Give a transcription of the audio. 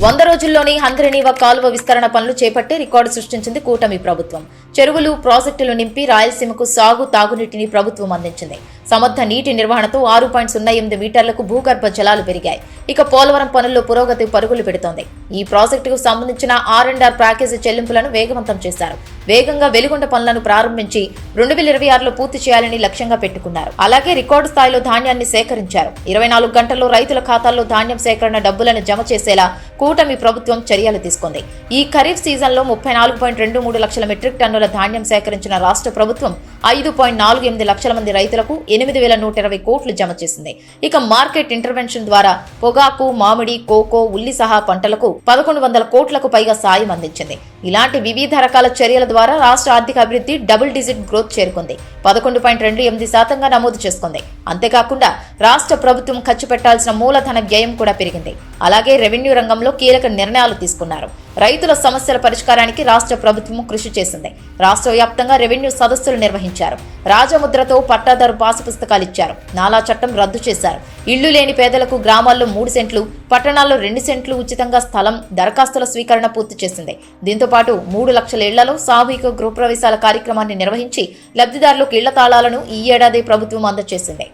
100 రోజుల్లోనే హంద్రినీవా కాలువ విస్తరణ పనులు చేపట్టి రికార్డు సృష్టించింది కూటమి ప్రభుత్వం. చెరువులు, ప్రాజెక్టులు నింపి రాయలసీమకు సాగు, తాగునీటిని ప్రభుత్వం అందించింది. సమర్థ నీటి నిర్వహణతో 6.08 మీటర్లకు భూగర్భ జలాలు పెరిగాయి. ఇక పోలవరం పనుల్లో పురోగతి పరుగులు పెడుతోంది. ఈ ప్రాజెక్టుకు సంబంధించిన R&R ప్యాకేజీ చెల్లింపులను వేగవంతం చేశారు. వేగంగా వెలుగొండ పనులను ప్రారంభించి 2026లో పూర్తి చేయాలని లక్ష్యంగా పెట్టుకున్నారు. అలాగే రికార్డు స్థాయిలో ధాన్యాన్ని సేకరించారు. 24 గంటల్లో రైతుల ఖాతాల్లో ధాన్యం సేకరణ డబ్బులను జమ చేసేలా కూటమి ప్రభుత్వం చర్యలు తీసుకుంది. ఈ ఖరీఫ్ సీజన్లో 34.23 లక్షల మెట్రిక్ టన్నుల ధాన్యం సేకరించిన రాష్ట్ర ప్రభుత్వం 5.48 లక్షల మంది రైతులకు 8,120 కోట్లు జమ చేసింది. ఇక మార్కెట్ ఇంటర్వెన్షన్ ద్వారా పొగాకు, మామిడి, కోకో, ఉల్లి సహా పంటలకు 1,100 కోట్లకు పైగా సాయం అందించింది. ఇలాంటి వివిధ రకాల చర్యల ద్వారా రాష్ట్ర ఆర్థిక అభివృద్ధి డబుల్ డిజిట్ గ్రోత్ చేరుకుంది. 11.28% నమోదు చేసుకుంది. అంతేకాకుండా రాష్ట్ర ప్రభుత్వం ఖర్చు పెట్టాల్సిన మూలధన వ్యయం కూడా పెరిగింది. అలాగే రెవెన్యూ రంగంలో కీలక నిర్ణయాలు తీసుకున్నారు. రైతుల సమస్యల పరిష్కారానికి రాష్ట్ర ప్రభుత్వం కృషి చేసింది. రాష్ట్ర వ్యాప్తంగా రెవెన్యూ సదస్సులు నిర్వహించారు. రాజముద్రతో పట్టాదారు పాసు పుస్తకాలు ఇచ్చారు. నాలా చట్టం రద్దు చేశారు. ఇళ్లు లేని పేదలకు గ్రామాల్లో 3 సెంట్లు, పట్టణాల్లో 2 సెంట్లు ఉచితంగా స్థలం దరఖాస్తుల స్వీకరణ పూర్తి చేసింది. దీంతో పాటు 3 లక్షల ఇళ్లలో సామూహిక గృహప్రవేశాల కార్యక్రమాన్ని నిర్వహించి లబ్ధిదారులకు ఇళ్ల తాళాలను ఈ ఏడాది ప్రభుత్వం అందజేసింది.